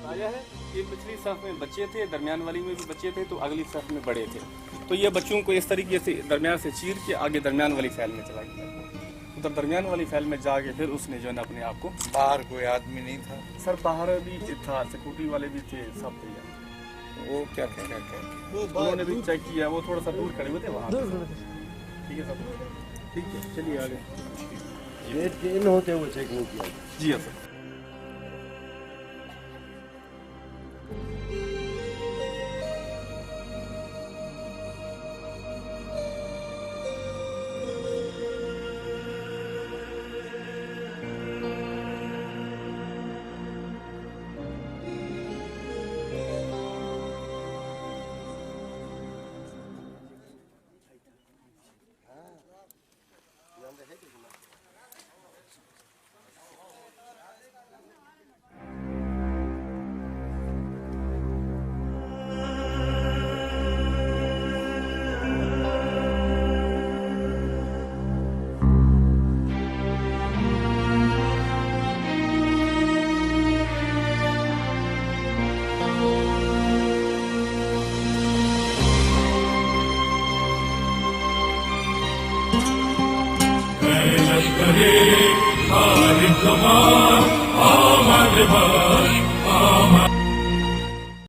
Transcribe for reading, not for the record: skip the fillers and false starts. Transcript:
आया है कि पिछली सफ में बच्चे थे, दरमियान वाली में भी बच्चे थे, तो अगली सफ में बड़े थे। तो ये बच्चों को इस तरीके से दरमियान से चीर के आगे दरमियान वाली फैल में चला गया। उधर दरमियान वाली फैल में जाके फिर उसने जो है ना अपने आप को, बाहर कोई आदमी नहीं था सर बाहर भी था, सिक्योरिटी वाले भी थे, सब थे। वो क्या उन्होंने भी चेक किया, वो थोड़ा सा दूर खड़े हुए थे वहाँ। ठीक है सर, ठीक है, चलिए आगे। होते हुए चेक नहीं किया। जी हाँ सर। Come on.